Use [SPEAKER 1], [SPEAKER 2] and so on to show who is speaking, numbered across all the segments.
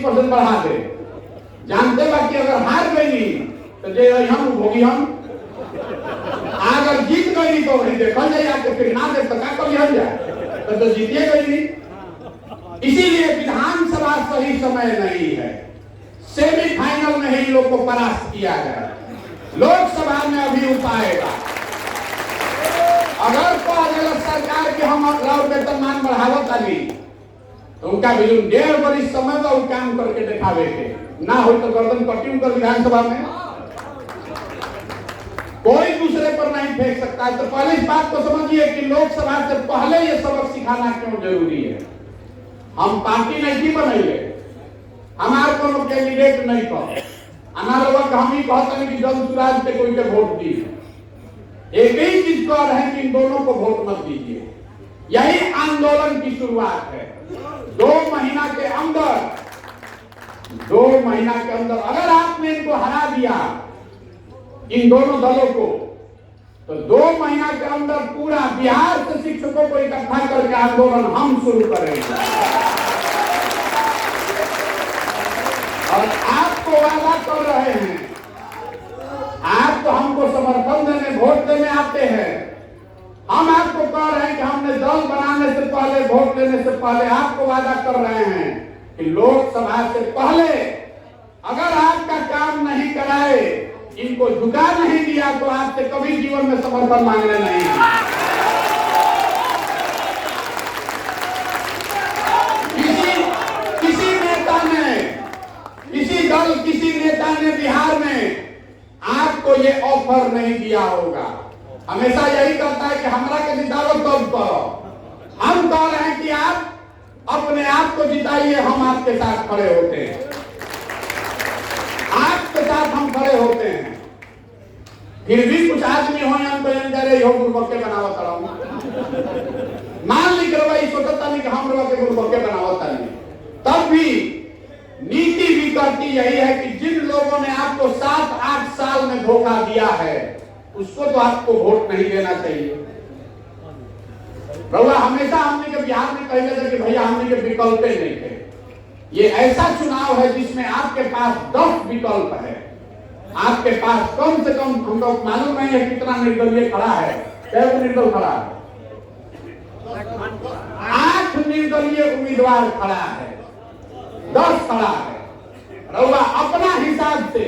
[SPEAKER 1] 20% बढ़ा दे। जानते बाकी अगर हार गई तो जे हम भोगी हम, अगर जीत गई तो वही देखल जाए, आपके फिर ना दे तो क्या कभी हम जाए तो जीतिए गई। इसीलिए विधानसभा सही समय नहीं है, सेमीफाइनल में ही लोग को परास्त किया गया। लोकसभा में अभी उपाएगा। अगर तो अगर सरकार के हम और वेतनमान बढ़ावत आली तो उनका भी 1.5 वर्ष समय में वो काम करके दिखावे के ना हो तो गर्दन कटी उनका विधानसभा में कोई दूसरे पर नहीं फेंक सकता है। तो पहले इस बात को समझिए कि लोकसभा से पहले ये सबक सिखाना क्यों जरूरी है। हम पार्टी नहीं बनाइए, हमारे कोनो कैंडिडेट नहीं कहो, हमारे वक्त हम ही कहते हैं कि जन सुराज पे कोई के वोट दी। एक ही चीज कह रहे हैं कि इन दोनों को वोट मत दीजिए। यही आंदोलन की शुरुआत है। 2 महीना के अंदर अगर आपने इनको हरा दिया, इन दोनों दलों को, तो 2 महीना के अंदर पूरा बिहार से शिक्षकों को इकट्ठा करके आंदोलन हम शुरू करेंगे। और आपको वादा कर रहे हैं, आप तो हमको समर्थन देने वोट देने आते हैं, हम आपको कह रहे हैं कि हमने दल बनाने से पहले, वोट लेने से पहले आपको वादा कर रहे हैं कि लोकसभा से पहले अगर आपका काम नहीं कराए, इनको झुका नहीं दिया तो आपसे कभी जीवन में समर्थन मांगने नहीं है। किसी नेता ने बिहार में आपको ये ऑफर नहीं दिया होगा। हमेशा यही करता है कि हमरा के जिताओ तब करो। हम कह रहे हैं कि आप अपने आप को जिताइए, हम आपके साथ खड़े होते हैं, आपके साथ हम खड़े होते हैं। फिर भी कुछ आदमी हो गुरबक्के बनावत मान लिख रही सोचता नहीं कि हम लोग के गुरबक्के बनावत नहीं। तब भी नीति भी करती यही है कि जिन लोगों ने आपको 7-8 साल में धोखा दिया है उसको तो आपको वोट नहीं देना चाहिए। रउआ हमेशा हमने के बिहार में कहले थे कि भैया हमने के विकल्प नहीं थे। ये ऐसा चुनाव है जिसमें आपके पास 10 विकल्प है। आपके पास कम से कम, हम लोग मालूम नहीं है कितना निर्दलीय खड़ा है, कैसे निर्दल खड़ा है, 8 निर्दलीय उम्मीदवार खड़ा है, 10 खड़ा है। रउआ अपना हिसाब से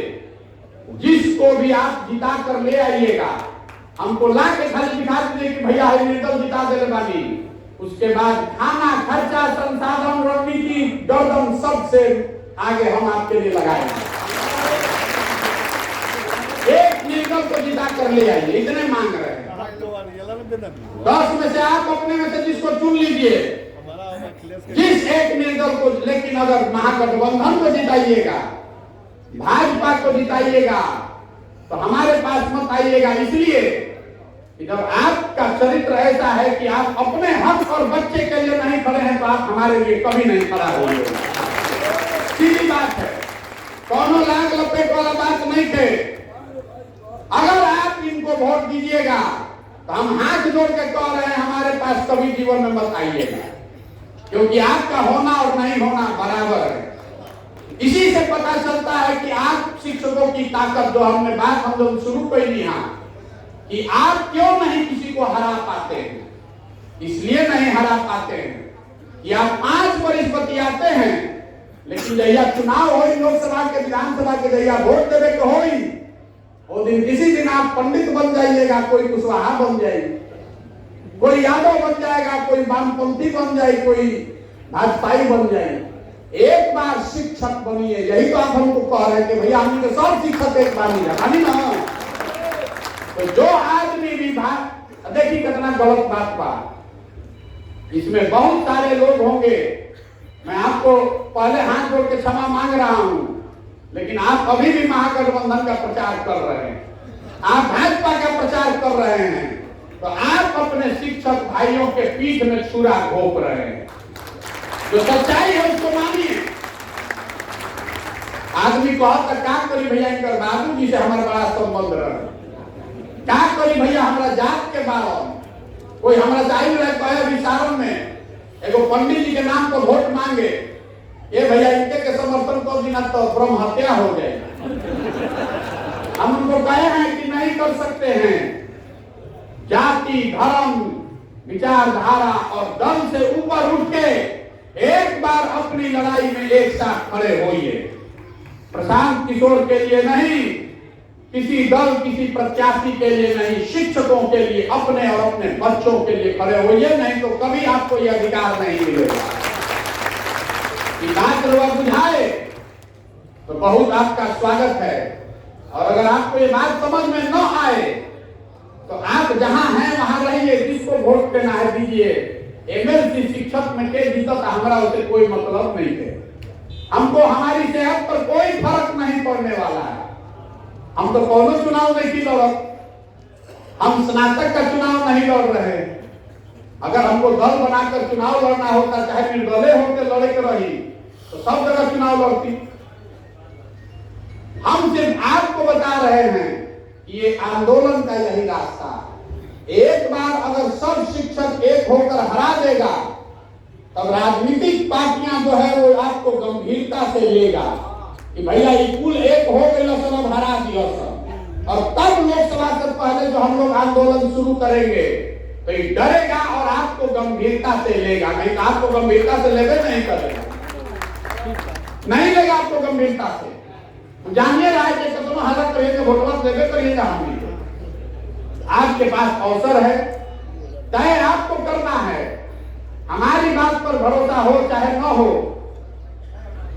[SPEAKER 1] जिसको भी आप जिता कर ले आइएगा, हमको ला के खाली दिखा दीजिए कि भैया निर्दल जिता देने वाली, उसके बाद खाना खर्चा संसाधन रणनीति गर्दन सबसे आगे हम आपके लिए लगाएंगे। एक निर्दल को जिता कर ले आइए, इतने मांग रहे हैं। 10 में से आप अपने में से जिसको चुन लीजिए, जिस एक निर्दल को। लेकिन अगर महागठबंधन को जिताइएगा, भाजपा को जिताइएगा तो हमारे पास मत आइएगा। इसलिए कि जब आपका चरित्र ऐसा है कि आप अपने हक और बच्चे के लिए नहीं खड़े हैं तो आप हमारे लिए कभी नहीं खड़ा होंगे। सीधी बात है, कौनो लाग लपेट वाला बात नहीं थे। अगर आप इनको वोट दीजिएगा तो हम हाथ जोड़ के कह रहे हैं हमारे पास कभी जीवन में मत आइएगा, क्योंकि आपका होना और नहीं होना बराबर है। इसी से पता चलता है कि आप शिक्षकों की ताकत, जो हमने बात हम लोग शुरू कर ली कि आप क्यों नहीं किसी को हरा पाते हैं। इसलिए नहीं हरा पाते हैं कि आप 5 वर्ष बतियाते हैं, लेकिन जहिया चुनाव हो, लोकसभा के विधानसभा के जहिया वोट देवे के हो, वो दिन किसी दिन आप पंडित बन जाइएगा, कोई कुशवाहा बन जाएगी, कोई यादव बन जाएगा, कोई वामपंथी बन जाए, कोई भाजपाई बन जाए। एक बार शिक्षक बनिए, यही तो आप हमको कह रहे हैं कि भैया हमने सब शिक्षक एक बार नहीं रखा ना। तो जो आदमी भी देखिए कितना गलत बात बा, इसमें बहुत सारे लोग होंगे। मैं आपको पहले हाथ जोड़ के क्षमा मांग रहा हूं, लेकिन आप अभी भी महागठबंधन का प्रचार कर रहे हैं, आप भाजपा का प्रचार कर रहे हैं, तो आप अपने शिक्षक भाइयों के पीठ में छुरा घोंप रहे हैं। जो सच्चाई है उसको मानिए। आदमी कहता क्या करी भैया, इनकर बाबू जी से हमारा बड़ा संबंध रहा, क्या करी भैया हमारा जात के बारे। कोई हमारा चाहिए रहे कहे विचारण में एगो पंडित जी के नाम पर वोट मांगे, ये भैया इनके के समर्थन तो दिन तो ब्रह्म हत्या हो जाएगी। हम उनको कहे हैं कि नहीं कर सकते हैं। जाति, धर्म, विचारधारा और दल से ऊपर उठ के एक बार अपनी लड़ाई में एक साथ खड़े होइए। प्रशांत किशोर के लिए नहीं, किसी दल, किसी प्रत्याशी के लिए नहीं, शिक्षकों के लिए, अपने और अपने बच्चों के लिए खड़े होइए, नहीं तो कभी आपको यह अधिकार नहीं मिलेगा। कि बात रवा बुझाए तो बहुत आपका स्वागत है, और अगर आपको ये बात समझ में न आए तो आप जहां हैं वहां रहिए। जिसको वोट देना है दीजिए। एमएलसी शिक्षक में के जीतत हमारा उसे कोई मतलब नहीं है। हमको हमारी सेहत पर कोई फर्क नहीं पड़ने वाला है। हम तो कोनो चुनाव नहीं लड़त, हम स्नातक का चुनाव नहीं लड़ रहे। अगर हमको दल बनाकर चुनाव लड़ना होता, चाहे निर्दलीय होकर लड़े के रही, तो सब जगह चुनाव लड़ती। हम सिर्फ आपको बता रहे हैं कि ये आंदोलन का यही रास्ता। एक बार अगर सब शिक्षक एक होकर हरा देगा, तब राजनीतिक पार्टियां जो है वो आपको गंभीरता से लेगा कि भैया ये कुल एक हो गए, सब हरा दिया सब। और तब लोकसभा से पहले जो हम लोग आंदोलन शुरू करेंगे तो ये डरेगा और आपको गंभीरता से लेगा। नहीं तो आपको गंभीरता से लेवे नहीं करेगा, नहीं लेगा आपको गंभीरता से। जानिए रहा है कि कदम हालत करिएगा, वोटवा देवे करिएगा। हम आपके पास अवसर है, तय आपको करना है। हमारी बात पर भरोसा हो चाहे न हो,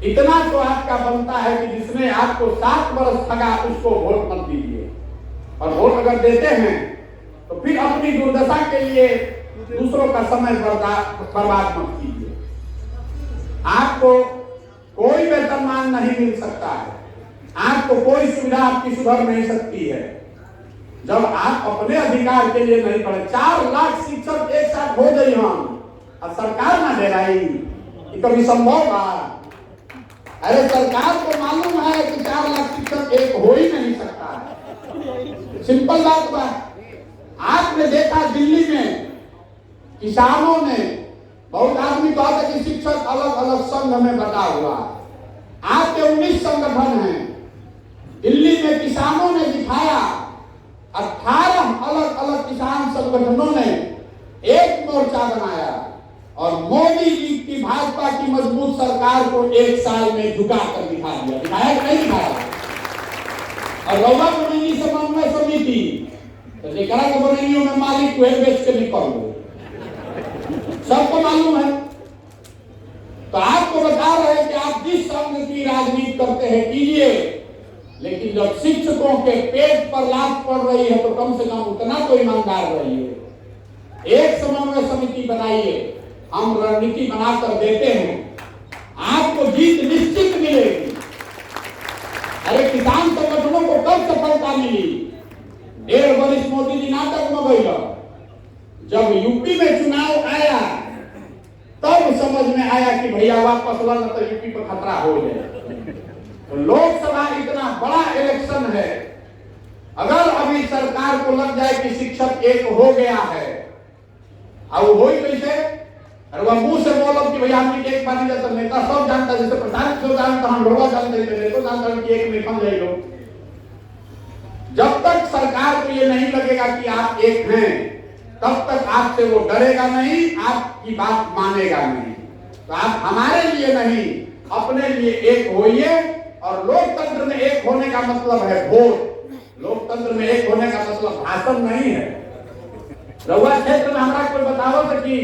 [SPEAKER 1] इतना तो आपका बनता है कि जिसने आपको 7 वर्ष ठगा उसको वोट मत दीजिए। और वोट अगर देते हैं तो फिर अपनी दुर्दशा के लिए दूसरों का समय बर्बाद मत कीजिए। आपको कोई वेतनमान नहीं मिल सकता है, आपको कोई सुविधा आपकी सुधर नहीं सकती है जब आप अपने अधिकार के लिए नहीं पड़े। 4 लाख शिक्षक एक साथ हो गई हम, और सरकार ना दे रही, ये कभी संभव था? अरे सरकार को मालूम है कि 4 लाख शिक्षक एक हो ही नहीं सकता है। सिंपल बात। आपने देखा दिल्ली में किसानों ने, बहुत आदमी कहते हैं कि शिक्षक अलग अलग संघ में बटा हुआ। आपके 19 संगठन हैं। दिल्ली में किसानों ने दिखाया, 18 अलग अलग किसान संगठनों ने एक मोर्चा बनाया और मोदी जी की भाजपा की मजबूत सरकार को 1 साल में झुका कर दिखा दिया। दिखाया कि नहीं दिखाया? और रउआ बनेगी समन्वय समिति तो जेकरा के बनेगियों में मालिक हुए बेच के निकल गए, सबको मालूम है। तो आपको बता रहे हैं कि आप जिस संघ की राजनीति करते हैं कीजिए, लेकिन जब शिक्षकों के पेट पर लात पड़ रही है तो कम से कम उतना तो ईमानदार रहिए। एक समन्वय समिति बनाइए, हम रणनीति बनाकर देते हैं, आपको जीत निश्चित मिलेगी। अरे किसान संगठनों को कब सफलता मिली? 1.5 वर्ष मोदी जी नाटक में गई। जब यूपी में चुनाव आया तब समझ में आया कि भैया वापस लड़ना तो यूपी पर खतरा हो जाए। तो लोकसभा इतना बड़ा इलेक्शन है, अगर अभी सरकार को लग जाए कि शिक्षक एक हो गया है, अब हो ही कैसे? अरे वह मुंह से बोलो कि भैया हमने एक बार जैसा नेता सब जानता, जैसे प्रधान जो जानता हम लोग जानते थे, तो जानता कि एक में कम जाए लोग। जब तक सरकार को ये नहीं लगेगा कि आप एक हैं, तब तक आपसे वो डरेगा नहीं, आपकी बात मानेगा नहीं। तो आप हमारे लिए नहीं, अपने लिए एक होइए। और लोकतंत्र में एक होने का मतलब है वोट। लोकतंत्र में एक होने का मतलब भाषण नहीं है। रउआ क्षेत्र में हमारा कोई बताओ तो कि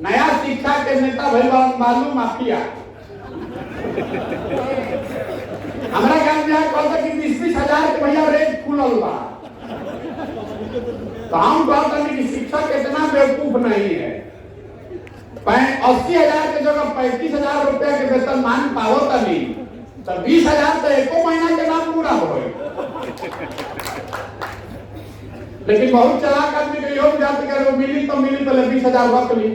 [SPEAKER 1] नया शिक्षा के नेता भाई मालूम माफिया हमारा गांव में कहता कि 20-20 हजार के भैया रेट खुलल बा। तो हम कहते हैं कि शिक्षक इतना बेवकूफ नहीं है। 80 हजार के जगह 35 हजार रुपया के वेतन मान पाओ तभी तो 20 हजार तो एको महीना के नाम पूरा हो। लेकिन बहुत चालाक आदमी के योग जाते कर वो मिली तो मिली, पहले 20 हजार रख ली,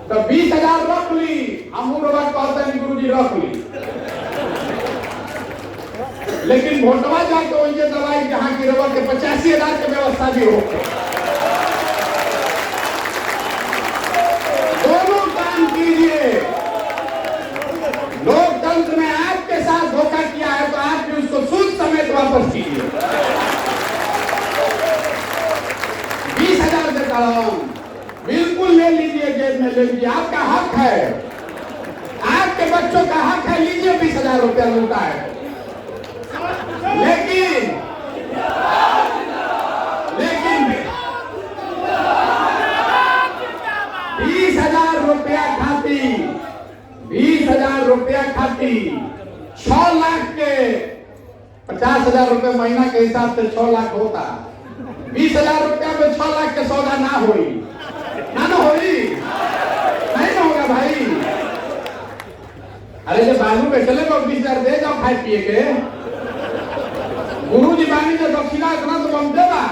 [SPEAKER 1] तो 20 हजार रख ली। हम कहते हैं गुरु जी रख ली, लेकिन वोटवा जाके वही दवाई जहां की रवा के 85 हजार की व्यवस्था भी हो। दोनों काम कीजिए। लीजिए, आपका हक है, आपके बच्चों का हक है, लीजिए 20,000 रुपया मिलता है। लेकिन 20,000 रुपया खाती, 20,000 रुपया खाती 6 लाख के 50,000 रुपये महीना के हिसाब से 6 लाख होता। 20,000 रुपया में 6 लाख के सौदा ना होई, ना होई, नहीं ना होगा भाई। अरे जब बालू पे चले तो 20,000 दे जाओ खाए पिए के। गुरु जी बानी जो दक्षिणा इतना तो हम देगा।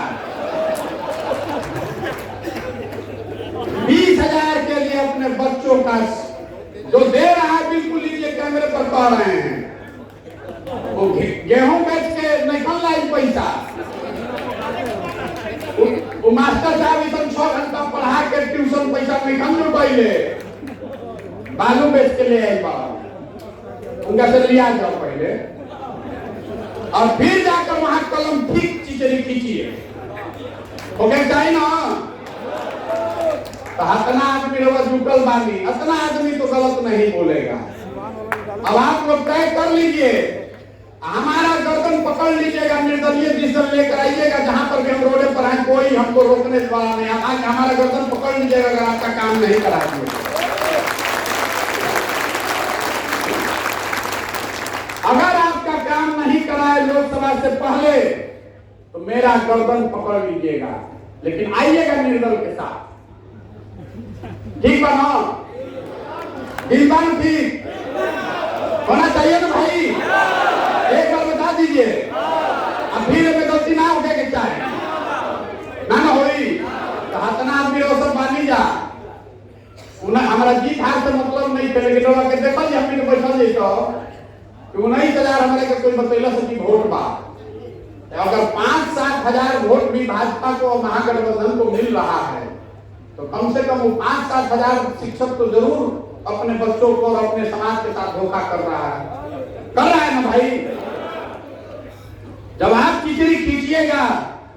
[SPEAKER 1] 20,000 के लिए अपने बच्चों का जो दे रहा है, बिल्कुल लीजिए, कैमरे पर कह रहे हैं, वो गेहूं बेच के निकल रहा है पैसा। वो मास्टर साहब इतना 6 घंटा पढ़ा के ट्यूशन पैसा निकल लो पहले, बालू बेच के ले आई बाबा, उनका से लिया जाओ पहले, और फिर जाकर वहां कलम ठीक चिचरी खींचिए। ओके चाहिए ना, तो इतना आदमी जुटल बानी, इतना आदमी तो गलत नहीं बोलेगा। अब आप लोग तय कर लीजिए, हमारा गर्दन पकड़ लीजिएगा, निर्दलीय डिसीजन लेकर आइएगा, जहां पर भी हम रोडे पर आए कोई हमको रोकने वाला नहीं। आज हमारा गर्दन पकड़ लीजिएगा अगर आपका काम नहीं करा दिए। अगर आपका काम नहीं कराए लोकसभा से पहले तो मेरा गर्दन पकड़ लीजिएगा, लेकिन आइएगा निर्दल के साथ, ठीक बना, दिलबान ठीक होना चाहिए ना भाई। एक बार बता दीजिए, अब फिर में गलती ना उठे के चाहे ना होई तो हतना आदमी वो सब बानी जा, उन्हें हमारा जीत हार से मतलब नहीं थे, लेकिन लोग के देखल हम भी बैठल जैतो कि 19,000 हमारे के कोई बतैला से वोट बा। अगर 5-7 हजार वोट भी भाजपा को महागठबंधन को मिल रहा है तो कम से कम वो 5-7 हजार शिक्षक तो जरूर अपने बच्चों को और अपने समाज के साथ धोखा कर रहा है ना भाई। जब आप खिचड़ी खींचिएगा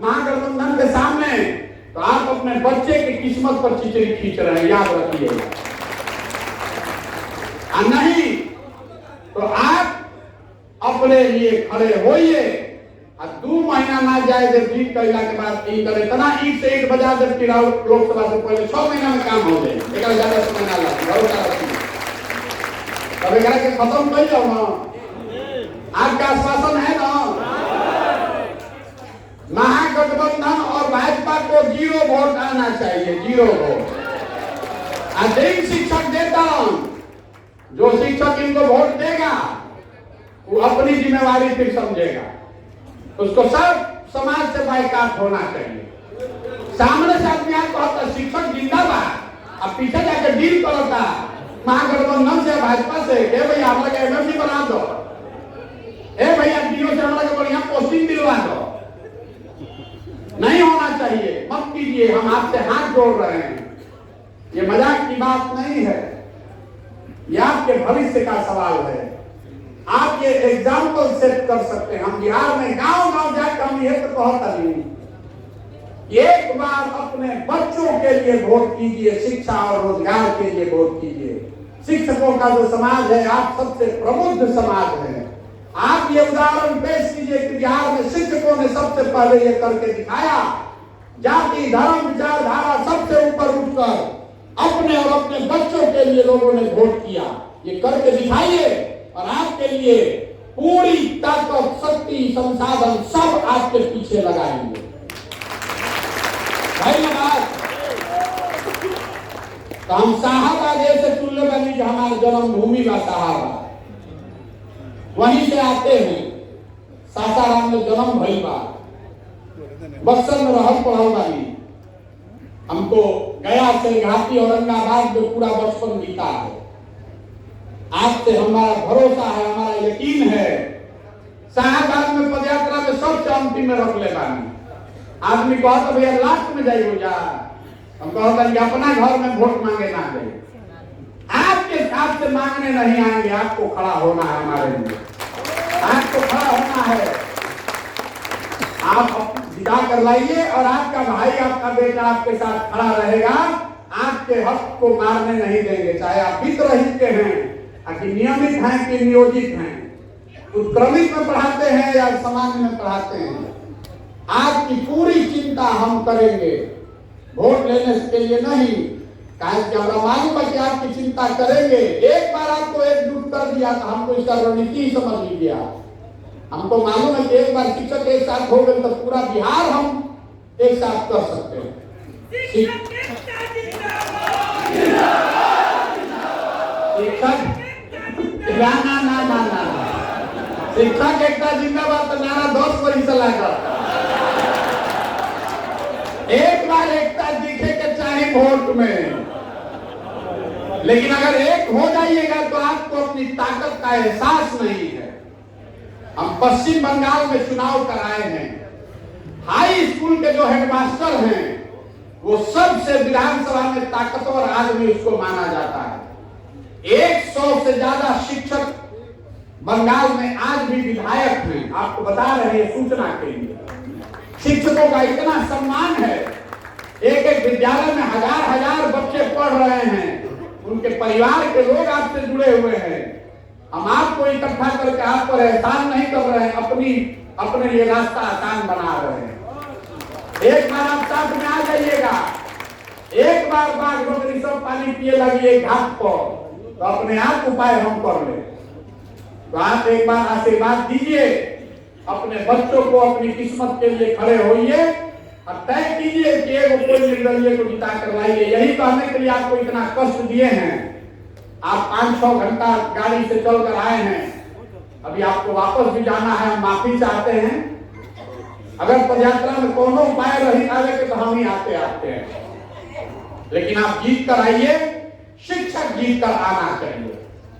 [SPEAKER 1] महागठबंधन के सामने तो आप अपने बच्चे की किस्मत पर खिचड़ी खींच रहे हैं, याद रखिएगा। नहीं तो आप अपने लिए खड़े होइए, 2 महीना ना जाए जब जीत कैला के बाद ईट करे, इतना ईट से ईट बजा जब टिराव लोकसभा से पहले 6 महीना में काम हो जाए, एक ज्यादा समय ना लगे। तब एक के खत्म कर जाओ ना, आपका आश्वासन है ना। महागठबंधन और भाजपा को 0 वोट आना चाहिए, 0 वोट। अधिक शिक्षक देता हूं, जो शिक्षक इनको वोट देगा वो अपनी जिम्मेवारी फिर समझेगा, उसको सब समाज से बाइकाट होना चाहिए। सामने से आदमी आपको कहता शिक्षक जिंदाबाद, अब पीछे जाकर डील करता महागठबंधन से भाजपा से, भैया हम लोग एमएलसी बना दो, भैया डीओ से हम लोग बढ़िया पोस्टिंग दिलवा दो। नहीं होना चाहिए, मत कीजिए, हम आपसे हाथ जोड़ रहे हैं। ये मजाक की बात नहीं है, ये आपके भविष्य का सवाल है। आप ये एग्जाम्पल सेट कर सकते हैं। हम बिहार में गांव गांव जाकर हम ये तो कहता नहीं, एक बार अपने बच्चों के लिए वोट कीजिए, शिक्षा और रोजगार के लिए वोट कीजिए। शिक्षकों का जो समाज है, आप सबसे प्रबुद्ध समाज है। आप ये उदाहरण पेश कीजिए कि बिहार में शिक्षकों ने सबसे पहले ये करके दिखाया, जाति धर्म विचारधारा सबसे ऊपर उठकर अपने और अपने बच्चों के लिए लोगों ने वोट किया। ये करके दिखाइए और आपके लिए पूरी ताकत, शक्ति, संसाधन सब आपके पीछे लगाएंगे भाई। बात तो हम साहब देश से चुनने वाली जो हमारे जन्मभूमि का साहब वहीं से आते हैं। सासाराम में जन्म भई बा, बक्सर में रहल पढ़ल वाली, हमको गया से घाटी औरंगाबाद में पूरा बचपन बीता है। आपसे हमारा भरोसा है, हमारा यकीन है। शाहबाद में पदयात्रा में सब चौंती में रख ले बानी। आदमी कहता भैया लास्ट में जाइए जा, हम कहता कि अपना घर में वोट मांगे ना जाए। आपके साथ से मांगने नहीं आएंगे, आपको खड़ा होना है हमारे लिए, आपको खड़ा होना है। आप विदा कर लाइए और आपका भाई, आपका बेटा आपके साथ खड़ा रहेगा। आपके हक को मारने नहीं देंगे, चाहे आप वित्तरहित के हैं कि नियमित हैं कि नियोजित हैं, उत्क्रमित में पढ़ाते हैं या सामान्य में पढ़ाते हैं। आपकी पूरी चिंता हम करेंगे, वोट लेने के लिए नहीं, कारण कि हमारा मालूम है कि आपकी चिंता करेंगे। एक बार आपको एकजुट कर दिया तो हमको इसका रणनीति समझ लीजिए। हमको मालूम है कि एक बार शिक्षक एक साथ हो गए तो पूरा बिहार हम एक साथ कर सकते हैं। शिक्षक ना शिक्षक एकता जिंदाबाद तो नारा 10 पर ही चला कर। एक बार एकता दिखे के चाहे वोट में, लेकिन अगर एक हो जाइएगा तो आपको अपनी ताकत का एहसास नहीं है। हम पश्चिम बंगाल में चुनाव कराए हैं, हाई स्कूल के जो हेडमास्टर हैं वो सबसे विधानसभा में ताकतवर आदमी उसको माना जाता है। 100 से ज्यादा शिक्षक बंगाल में आज भी विधायक हैं। आपको बता रहे हैं सूचना के लिए, शिक्षकों का इतना सम्मान है। एक एक विद्यालय में हजार बच्चे पढ़ रहे हैं, उनके परिवार के लोग आपसे जुड़े हुए हैं। हम आपको इकट्ठा करके आप पर एहसान नहीं कर रहे हैं, अपने लिए रास्ता आसान बना रहे हैं। एक बार आप साथ में आ जाइएगा, एक बार बाघ बकरी सब पानी पिए लगी घाट पर, तो अपने आप उपाय हम कर ले। तो आप एक बार आशीर्वाद दीजिए, अपने बच्चों को अपनी किस्मत के लिए खड़े होइए और तय कीजिए कि एगो कोई निर्दलीय को जिता कर लाइए। यही कहने के लिए आपको इतना कष्ट दिए हैं। आप 5-6 घंटा गाड़ी से चलकर आए हैं, अभी आपको वापस भी जाना है। हम माफी चाहते हैं, अगर पदयात्रा में कोनो उपाय रही आगे के तो हम ही आते हैं, लेकिन आप जीत कर आइए। शिक्षक जीत कर आना चाहिए,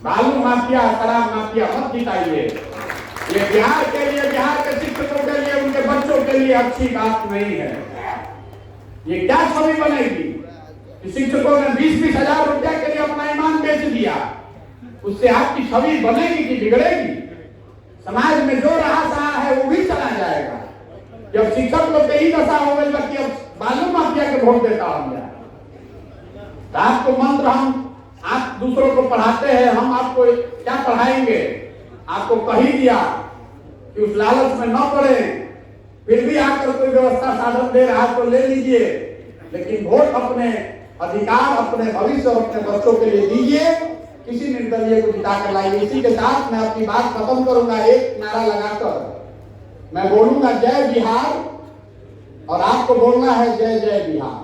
[SPEAKER 1] बालू माफिया शराब माफिया मत जिताइए। ये बिहार के लिए, बिहार के शिक्षकों के लिए, उनके बच्चों के लिए अच्छी बात नहीं है। ये क्या छवि बनेगी कि शिक्षकों ने 20-20 हजार रुपया के लिए अपना ईमान बेच दिया, उससे आपकी छवि बनेगी कि बिगड़ेगी? समाज में जो रहा सहा है वो भी चला जाएगा। जब शिक्षक लोग के ही दशा हो गई कि अब बालू माफिया के वोट देता हूं, तो आपको मंत्र हम आप दूसरों को पढ़ाते हैं, हम आपको क्या पढ़ाएंगे? आपको कही दिया कि उस लालच में न पड़े, फिर भी आकर कोई व्यवस्था साधन दे रहा तो ले लीजिए, लेकिन वोट अपने अधिकार, अपने भविष्य और अपने बच्चों के लिए दीजिए। किसी निर्दलीय को जिता कर लाइए। इसी के साथ मैं अपनी बात खत्म करूंगा। एक नारा लगाकर मैं बोलूंगा जय बिहार, और आपको बोलना है जय जय बिहार।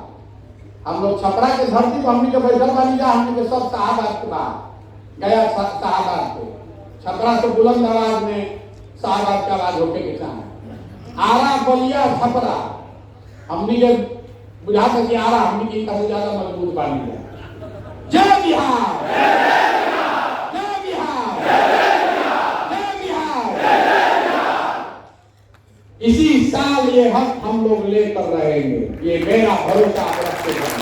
[SPEAKER 1] हम लोग छपरा के धरती को हमने के बैठल बानी जा, हमने के सब साहबाद के बाद गया साहबाद को छपरा से बुलंद आवाज में साहबाद का आवाज होके के चाहे आरा बलिया छपरा हमने के बुझा सके आरा हमने की कहीं ज्यादा मजबूत बानी है। जय बिहार, जय बिहार, जय बिहार। इसी साल ये हक हम लोग लेकर रहेंगे, ये मेरा भरोसा रखते हैं।